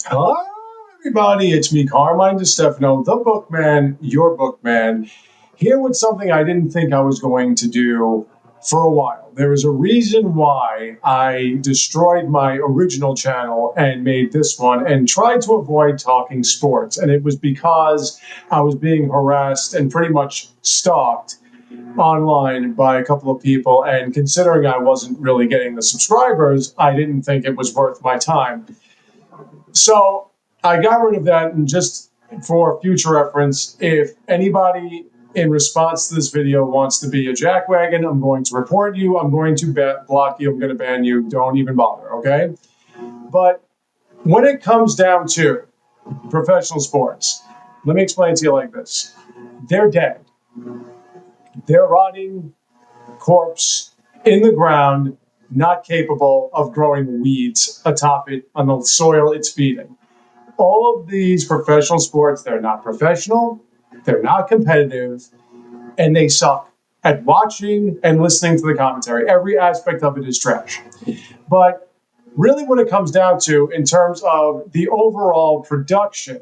Hello, everybody. It's me, Carmine DeStefano, the bookman, your bookman, here with something I didn't think I was going to do for a while. There is a reason why I destroyed my original channel and made this one and tried to avoid talking sports. And it was because I was being harassed and pretty much stalked online by a couple of people. And considering I wasn't really getting the subscribers, I didn't think it was worth my time. So I got rid of that, and just for future reference, if anybody in response to this video wants to be a jackwagon, I'm going to report you. I'm going to block you. I'm going to ban you. Don't even bother, okay? But when it comes down to professional sports, let me explain to you like this. They're dead. They're rotting corpse in the ground, not capable of growing weeds atop it on the soil it's feeding. All of these professional sports, they're not professional, they're not competitive, and they suck at watching and listening to the commentary. Every aspect of it is trash. But really, what it comes down to in terms of the overall production,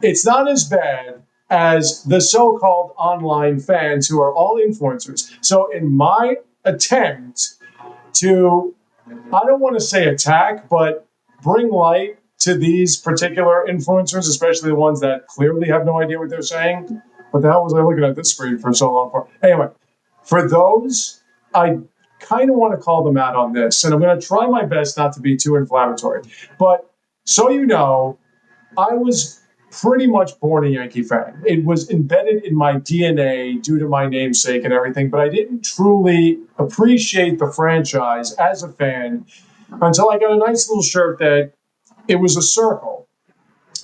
it's not as bad as the so-called online fans who are all influencers. So in my attempt to, I don't want to say attack, but bring light to these particular influencers, especially the ones that clearly have no idea what they're saying. What the hell was I looking at this screen for so long for? Anyway, for those, I kind of want to call them out on this, and I'm going to try my best not to be too inflammatory. But so you know, I was pretty much born a Yankee fan. It was embedded in my DNA due to my namesake and everything, but I didn't truly appreciate the franchise as a fan until I got a nice little shirt that it was a circle,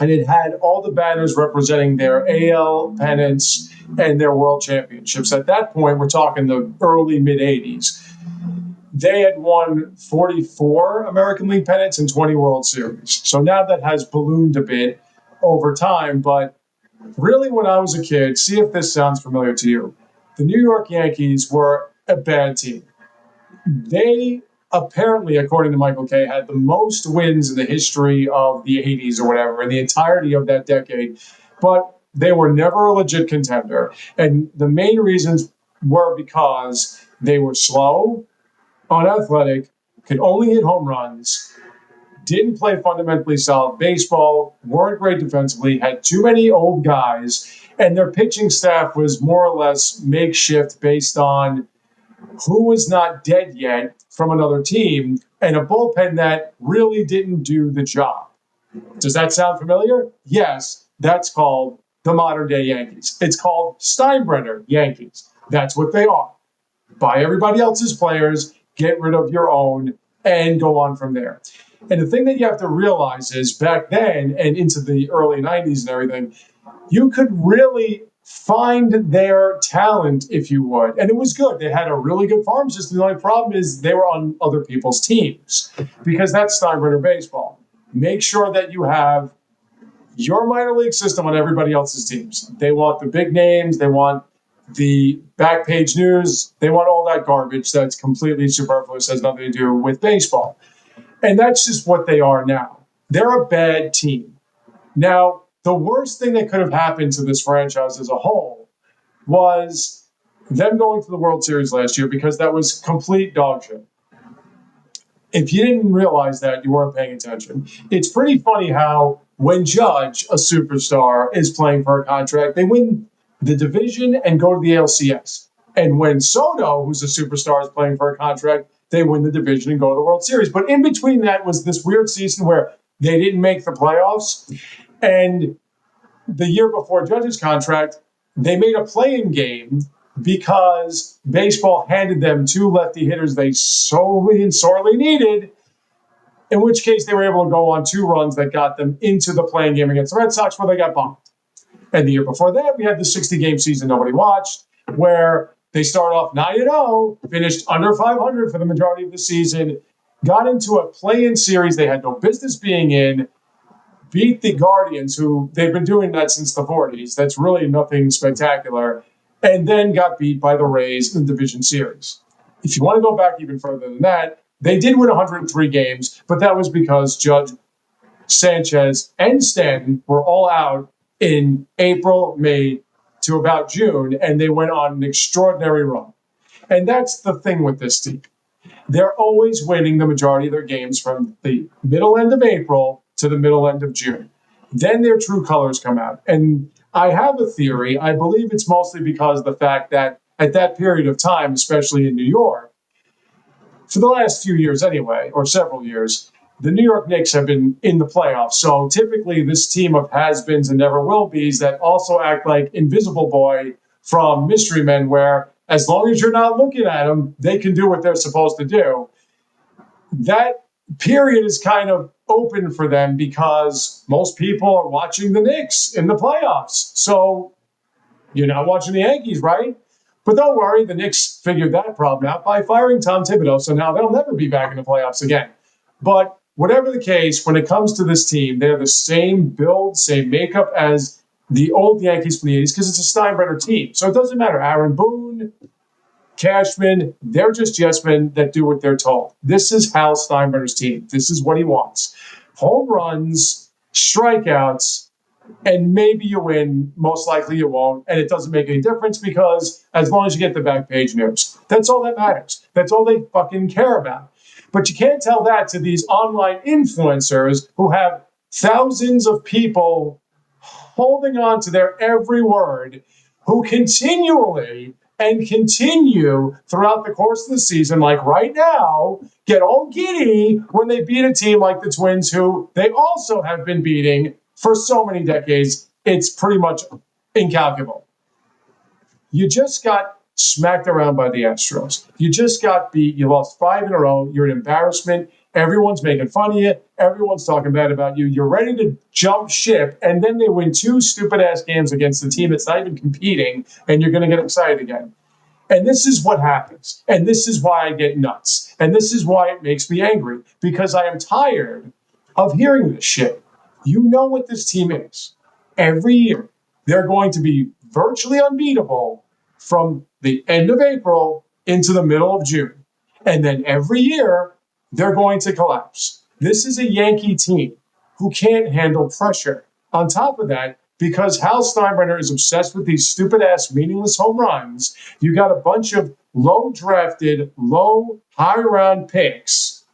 and it had all the banners representing their AL pennants and their world championships. At that point, we're talking the early mid 80s. They had won 44 American League pennants and 20 World Series. So now that has ballooned a bit over time. But really, when I was a kid, see if this sounds familiar to you, the New York Yankees were a bad team. They apparently, according to Michael Kay, had the most wins in the history of the 80s or whatever, in the entirety of that decade. But they were never a legit contender. And the main reasons were because they were slow, unathletic, could only hit home runs, didn't play fundamentally solid baseball, weren't great defensively, had too many old guys, and their pitching staff was more or less makeshift based on who was not dead yet from another team, and a bullpen that really didn't do the job. Does that sound familiar? Yes, that's called the modern day Yankees. It's called Steinbrenner Yankees. That's what they are. Buy everybody else's players, get rid of your own, and go on from there. And the thing that you have to realize is back then and into the early 90s and everything, you could really find their talent if you would. And it was good. They had a really good farm system. The only problem is they were on other people's teams, because that's Steinbrenner baseball. Make sure that you have your minor league system on everybody else's teams. They want the big names. They want the back page news. They want all that garbage that's completely superfluous, has nothing to do with baseball. And that's just what they are now. They're a bad team. Now, the worst thing that could have happened to this franchise as a whole was them going to the World Series last year, because that was complete dog shit. If you didn't realize that, you weren't paying attention. It's pretty funny how when Judge, a superstar, is playing for a contract, they win the division and go to the ALCS. And when Soto, who's a superstar, is playing for a contract, they win the division and go to the World Series. But in between that was this weird season where they didn't make the playoffs. And the year before Judge's contract, they made a play-in game because baseball handed them two lefty hitters they sorely needed, in which case they were able to go on two runs that got them into the play-in game against the Red Sox, where they got bumped. And the year before that, we had the 60-game season nobody watched, where they started off 9-0, finished under 500 for the majority of the season, got into a play-in series they had no business being in, beat the Guardians, who they've been doing that since the 40s. That's really nothing spectacular. And then got beat by the Rays in the division series. If you want to go back even further than that, they did win 103 games, but that was because Judge Sanchez, and Stanton were all out in April, May to about June, and they went on an extraordinary run. And that's the thing with this team. They're always winning the majority of their games from the middle end of April to the middle end of June. Then their true colors come out. And I have a theory. I believe it's mostly because of the fact that at that period of time, especially in New York, for the last few years anyway, or several years, the New York Knicks have been in the playoffs. So typically this team of has-beens and never will be's that also act like Invisible Boy from Mystery Men, where as long as you're not looking at them, they can do what they're supposed to do. That period is kind of open for them because most people are watching the Knicks in the playoffs. So you're not watching the Yankees, right? But don't worry, the Knicks figured that problem out by firing Tom Thibodeau. So now they'll never be back in the playoffs again. But whatever the case, when it comes to this team, they're the same build, same makeup as the old Yankees from the 80s because it's a Steinbrenner team. So it doesn't matter. Aaron Boone, Cashman, they're just yes men that do what they're told. This is Hal Steinbrenner's team. This is what he wants. Home runs, strikeouts, and maybe you win. Most likely you won't. And it doesn't make any difference because as long as you get the back page news, that's all that matters. That's all they fucking care about. But you can't tell that to these online influencers who have thousands of people holding on to their every word, who continually and continue throughout the course of the season, like right now, get all giddy when they beat a team like the Twins, who they also have been beating for so many decades. It's pretty much incalculable. You just got smacked around by the Astros. You just got beat. You lost 5 in a row. You're an embarrassment. Everyone's making fun of you. Everyone's talking bad about you. You're ready to jump ship, and then they win 2 stupid-ass games against a team that's not even competing, and you're going to get excited again. And this is what happens. And this is why I get nuts. And this is why it makes me angry, because I am tired of hearing this shit. You know what this team is. Every year, they're going to be virtually unbeatable from the end of April into the middle of June. And then every year, they're going to collapse. This is a Yankee team who can't handle pressure. On top of that, because Hal Steinbrenner is obsessed with these stupid-ass meaningless home runs, you got a bunch of low-drafted, low, high-round picks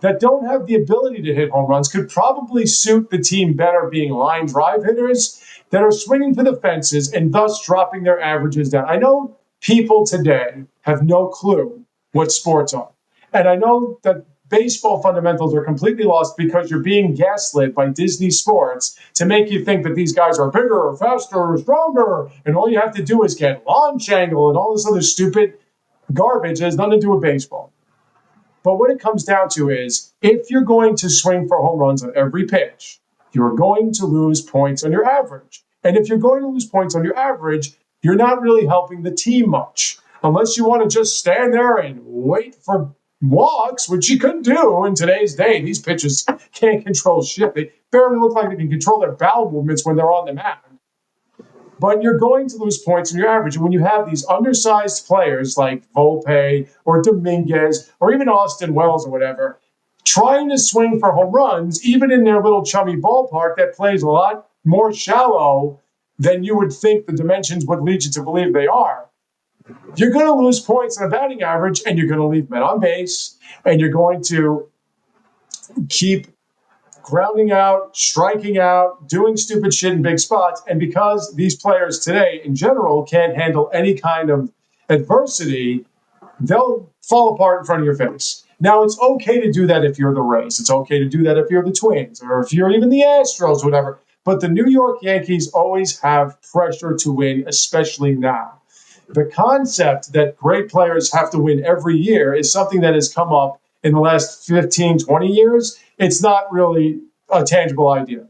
that don't have the ability to hit home runs, could probably suit the team better being line drive hitters that are swinging for the fences and thus dropping their averages down. I know people today have no clue what sports are. And I know that baseball fundamentals are completely lost because you're being gaslit by Disney Sports to make you think that these guys are bigger or faster or stronger, and all you have to do is get launch angle and all this other stupid garbage that has nothing to do with baseball. But what it comes down to is, if you're going to swing for home runs on every pitch, you're going to lose points on your average. And if you're going to lose points on your average, you're not really helping the team much. Unless you want to just stand there and wait for walks, which you couldn't do in today's day. These pitchers can't control shit. They barely look like they can control their bowel movements when they're on the mound. But you're going to lose points in your average. And when you have these undersized players like Volpe or Dominguez or even Austin Wells or whatever, trying to swing for home runs, even in their little chummy ballpark that plays a lot more shallow than you would think the dimensions would lead you to believe they are, you're going to lose points in a batting average, and you're going to leave men on base, and you're going to keep grounding out, striking out, doing stupid shit in big spots. And because these players today, in general, can't handle any kind of adversity, they'll fall apart in front of your face. Now, it's okay to do that if you're the Rays. It's okay to do that if you're the Twins, or if you're even the Astros, whatever. But the New York Yankees always have pressure to win, especially now. The concept that great players have to win every year is something that has come up in the last 15, 20 years. It's not really a tangible idea.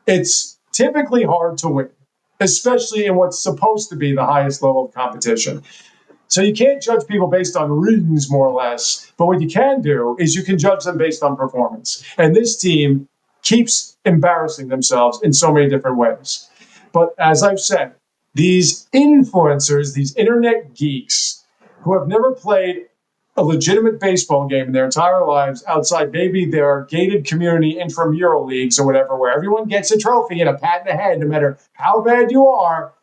It's typically hard to win, especially in what's supposed to be the highest level of competition. So you can't judge people based on rings, more or less. But what you can do is you can judge them based on performance. And this team keeps embarrassing themselves in so many different ways. But as I've said, these influencers, these internet geeks who have never played a legitimate baseball game in their entire lives outside maybe their gated community intramural leagues or whatever, where everyone gets a trophy and a pat in the head, no matter how bad you are,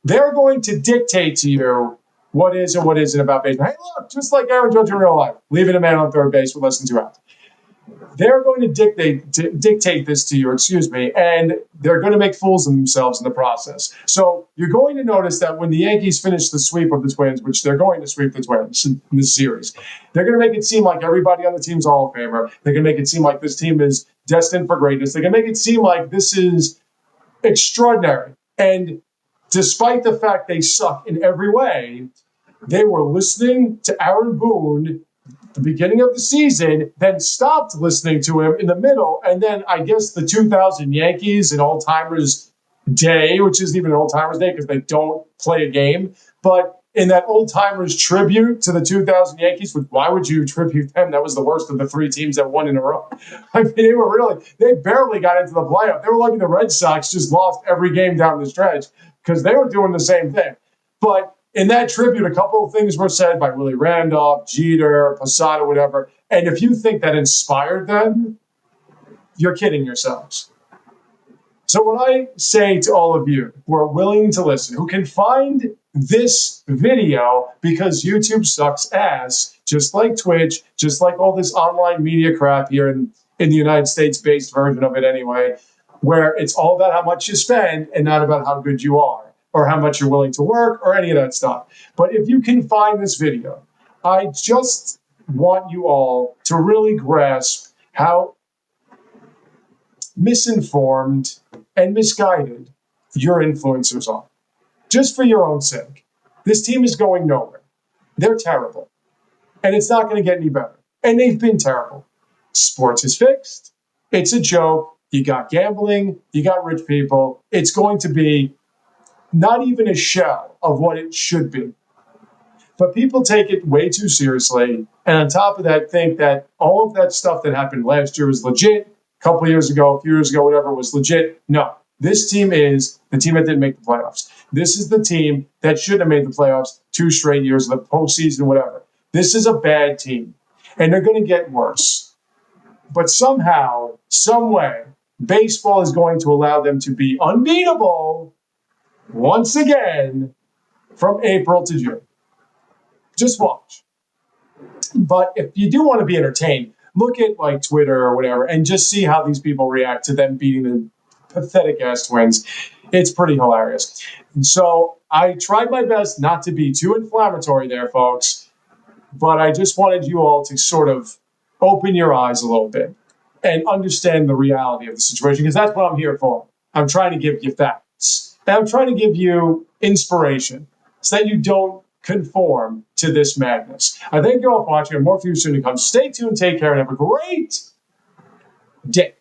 they're going to dictate to you what is and what isn't about baseball. Hey, look, just like Aaron Judge in real life, leaving a man on third base with less than 2 outs. They're going to dictate this to you, and they're going to make fools of themselves in the process. So you're going to notice that when the Yankees finish the sweep of the Twins, which they're going to sweep the Twins in this series, they're going to make it seem like everybody on the team's a Hall of Famer. They're going to make it seem like this team is destined for greatness. They're going to make it seem like this is extraordinary. And despite the fact they suck in every way, they were listening to Aaron Boone the beginning of the season, then stopped listening to him in the middle. And then I guess the 2000 Yankees and Old Timers Day, which isn't even an Old Timers Day because they don't play a game. But in that Old Timers tribute to the 2000 Yankees, why would you tribute them? That was the worst of the 3 teams that won in a row. I mean, they barely got into the playoff. They were lucky the Red Sox just lost every game down the stretch because they were doing the same thing. But in that tribute, a couple of things were said by Willie Randolph, Jeter, Posada, whatever. And if you think that inspired them, you're kidding yourselves. So what I say to all of you who are willing to listen, who can find this video because YouTube sucks ass, just like Twitch, just like all this online media crap here in the United States-based version of it anyway, where it's all about how much you spend and not about how good you are, or how much you're willing to work, or any of that stuff. But if you can find this video, I just want you all to really grasp how misinformed and misguided your influencers are. Just for your own sake. This team is going nowhere. They're terrible. And it's not going to get any better. And they've been terrible. Sports is fixed. It's a joke. You got gambling. You got rich people. It's going to be not even a shell of what it should be. But people take it way too seriously. And on top of that, think that all of that stuff that happened last year was legit. A couple of years ago, a few years ago, whatever, was legit. No, this team is the team that didn't make the playoffs. This is the team that should have made the playoffs 2 straight years, of the postseason, whatever. This is a bad team. And they're going to get worse. But somehow, some way, baseball is going to allow them to be unbeatable once again from April to June. Just watch. But if you do want to be entertained, look at like Twitter or whatever and just see how these people react to them beating the pathetic ass Twins. It's pretty hilarious. So I tried my best not to be too inflammatory there, folks, but I just wanted you all to sort of open your eyes a little bit and understand the reality of the situation, because that's what I'm here for. I'm trying to give you facts. And I'm trying to give you inspiration so that you don't conform to this madness. I thank you all for watching, and more for you soon to come. Stay tuned, take care, and have a great day.